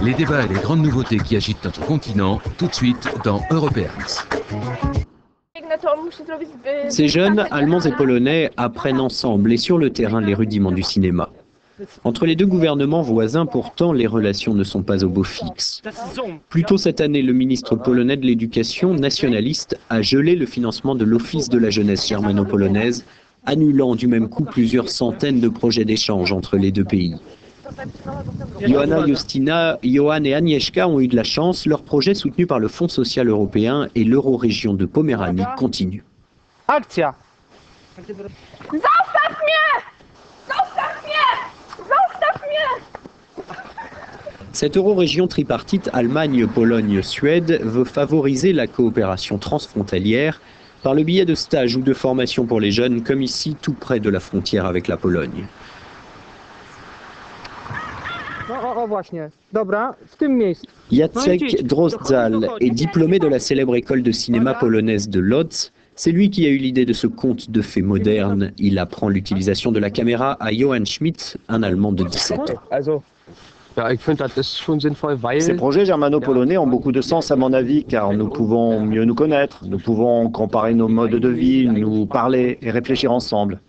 Les débats et les grandes nouveautés qui agitent notre continent, tout de suite dans Europeans. Ces jeunes, Allemands et Polonais, apprennent ensemble et sur le terrain les rudiments du cinéma. Entre les deux gouvernements voisins, pourtant, les relations ne sont pas au beau fixe. Plus tôt cette année, le ministre polonais de l'Éducation, nationaliste, a gelé le financement de l'Office de la jeunesse germano-polonaise, annulant du même coup plusieurs centaines de projets d'échange entre les deux pays. Johanna, Justina, Johan et Agnieszka ont eu de la chance. Leur projet soutenu par le Fonds social européen et l'Eurorégion de Poméranie continue. Akcja! Zostaw mnie! Zostaw mnie! Zostaw mnie! Cette eurorégion tripartite Allemagne-Pologne-Suède veut favoriser la coopération transfrontalière par le biais de stages ou de formations pour les jeunes, comme ici, tout près de la frontière avec la Pologne. Jacek Drozdal est diplômé de la célèbre école de cinéma polonaise de Łódź. C'est lui qui a eu l'idée de ce conte de fées moderne. Il apprend l'utilisation de la caméra à Johann Schmidt, un Allemand de 17 ans. Ces projets germano-polonais ont beaucoup de sens à mon avis, car nous pouvons mieux nous connaître, nous pouvons comparer nos modes de vie, nous parler et réfléchir ensemble.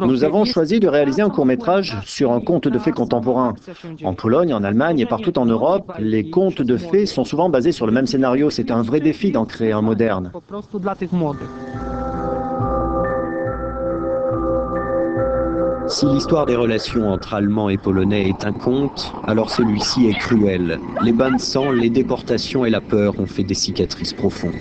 Nous avons choisi de réaliser un court-métrage sur un conte de fées contemporain. En Pologne, en Allemagne et partout en Europe, les contes de fées sont souvent basés sur le même scénario. C'est un vrai défi d'en créer un moderne. Si l'histoire des relations entre Allemands et Polonais est un conte, alors celui-ci est cruel. Les bains de sang, les déportations et la peur ont fait des cicatrices profondes.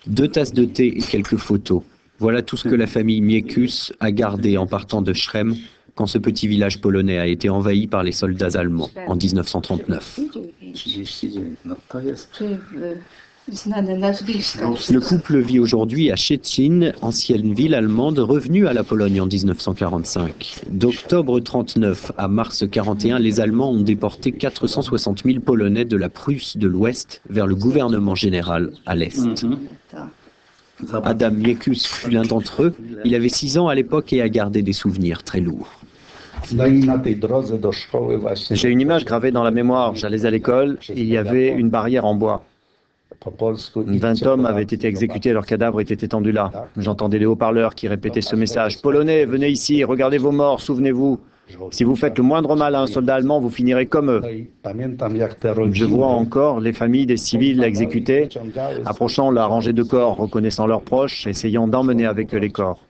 Deux tasses de thé et quelques photos. Voilà tout ce que la famille Miekus a gardé en partant de Chrem quand ce petit village polonais a été envahi par les soldats allemands en 1939. Le couple vit aujourd'hui à Szczecin, ancienne ville allemande revenue à la Pologne en 1945. D'octobre 1939 à mars 41, les Allemands ont déporté 460 000 Polonais de la Prusse de l'Ouest vers le gouvernement général à l'Est. Adam Miekus fut l'un d'entre eux. Il avait 6 ans à l'époque et a gardé des souvenirs très lourds. J'ai une image gravée dans la mémoire. J'allais à l'école et il y avait une barrière en bois. 20 hommes avaient été exécutés, leurs cadavres étaient étendus là. J'entendais les haut-parleurs qui répétaient ce message. « Polonais, venez ici, regardez vos morts, souvenez-vous. Si vous faites le moindre mal à un soldat allemand, vous finirez comme eux. » Je vois encore les familles des civils exécutés, approchant la rangée de corps, reconnaissant leurs proches, essayant d'emmener avec eux les corps.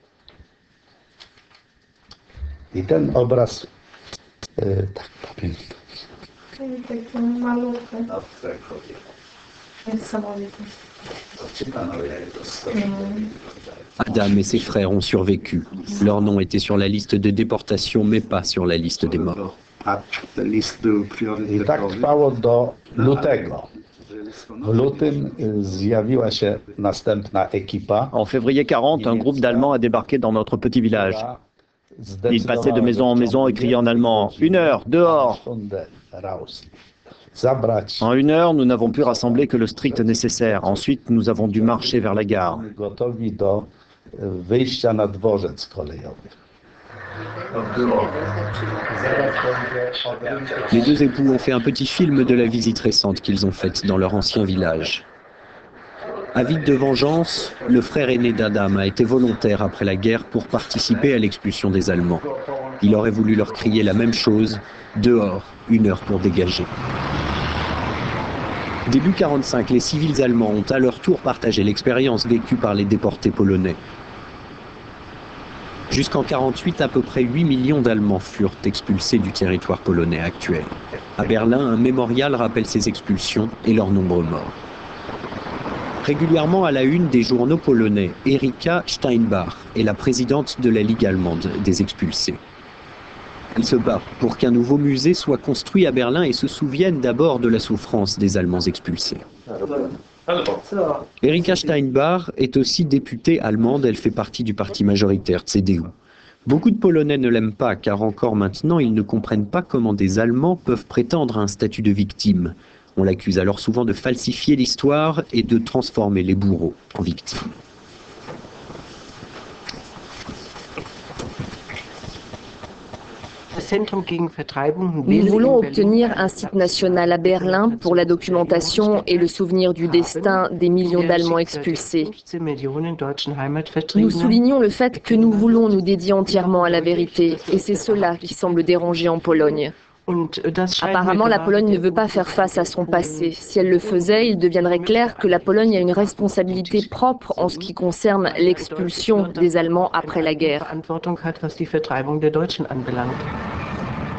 Adam et ses frères ont survécu. Leur nom était sur la liste de déportation, mais pas sur la liste des morts. En février 40, un groupe d'Allemands a débarqué dans notre petit village. Ils passaient de maison en maison et criaient en allemand « 1 heure, dehors !» En 1 heure, nous n'avons pu rassembler que le strict nécessaire. Ensuite, nous avons dû marcher vers la gare. Les deux époux ont fait un petit film de la visite récente qu'ils ont faite dans leur ancien village. Avide de vengeance, le frère aîné d'Adam a été volontaire après la guerre pour participer à l'expulsion des Allemands. Il aurait voulu leur crier la même chose, dehors, 1 heure pour dégager. Début 1945, les civils allemands ont à leur tour partagé l'expérience vécue par les déportés polonais. Jusqu'en 1948, à peu près 8 millions d'Allemands furent expulsés du territoire polonais actuel. À Berlin, un mémorial rappelle ces expulsions et leurs nombreux morts. Régulièrement à la une des journaux polonais, Erika Steinbach est la présidente de la Ligue allemande des expulsés. Elle se bat pour qu'un nouveau musée soit construit à Berlin et se souvienne d'abord de la souffrance des Allemands expulsés. Erika Steinbach est aussi députée allemande, elle fait partie du parti majoritaire CDU. Beaucoup de Polonais ne l'aiment pas car encore maintenant ils ne comprennent pas comment des Allemands peuvent prétendre à un statut de victime. On l'accuse alors souvent de falsifier l'histoire et de transformer les bourreaux en victimes. Nous voulons obtenir un site national à Berlin pour la documentation et le souvenir du destin des millions d'Allemands expulsés. Nous soulignons le fait que nous voulons nous dédier entièrement à la vérité, et c'est cela qui semble déranger en Pologne. Apparemment, la Pologne ne veut pas faire face à son passé. Si elle le faisait, il deviendrait clair que la Pologne a une responsabilité propre en ce qui concerne l'expulsion des Allemands après la guerre.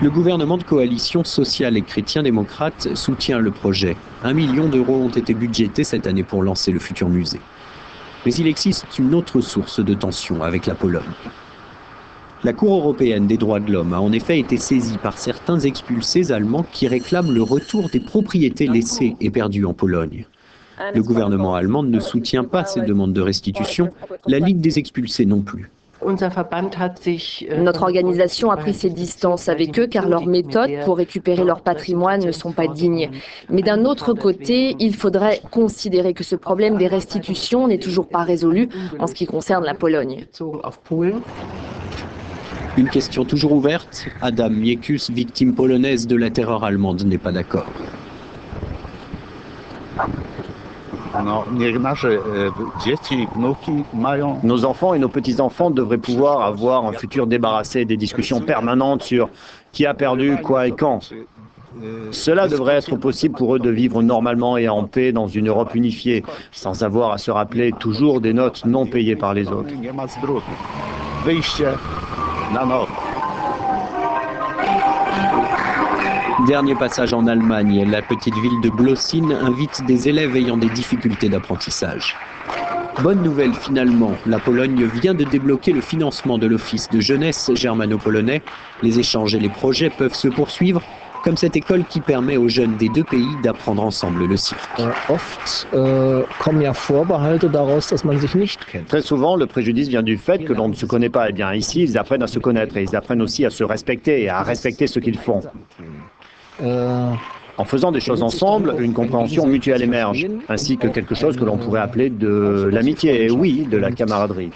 Le gouvernement de coalition sociale et chrétien-démocrate soutient le projet. 1 million d'euros ont été budgétés cette année pour lancer le futur musée. Mais il existe une autre source de tension avec la Pologne. La Cour européenne des droits de l'homme a en effet été saisie par certains expulsés allemands qui réclament le retour des propriétés laissées et perdues en Pologne. Le gouvernement allemand ne soutient pas ces demandes de restitution, la Ligue des expulsés non plus. Notre organisation a pris ses distances avec eux car leurs méthodes pour récupérer leur patrimoine ne sont pas dignes. Mais d'un autre côté, il faudrait considérer que ce problème des restitutions n'est toujours pas résolu en ce qui concerne la Pologne. Une question toujours ouverte, Adam Miekus, victime polonaise de la terreur allemande, n'est pas d'accord. Nos enfants et nos petits-enfants devraient pouvoir avoir un futur débarrassé des discussions permanentes sur qui a perdu, quoi et quand. Cela devrait être possible pour eux de vivre normalement et en paix dans une Europe unifiée, sans avoir à se rappeler toujours des notes non payées par les autres. Dernier passage en Allemagne, la petite ville de Blossine invite des élèves ayant des difficultés d'apprentissage. Bonne nouvelle finalement, la Pologne vient de débloquer le financement de l'Office de jeunesse germano-polonais. Les échanges et les projets peuvent se poursuivre, comme cette école qui permet aux jeunes des deux pays d'apprendre ensemble le cirque. Très souvent, le préjudice vient du fait que l'on ne se connaît pas. Eh bien, ici, ils apprennent à se connaître et ils apprennent aussi à se respecter et à respecter ce qu'ils font. En faisant des choses ensemble, une compréhension mutuelle émerge, ainsi que quelque chose que l'on pourrait appeler de l'amitié, et oui, de la camaraderie.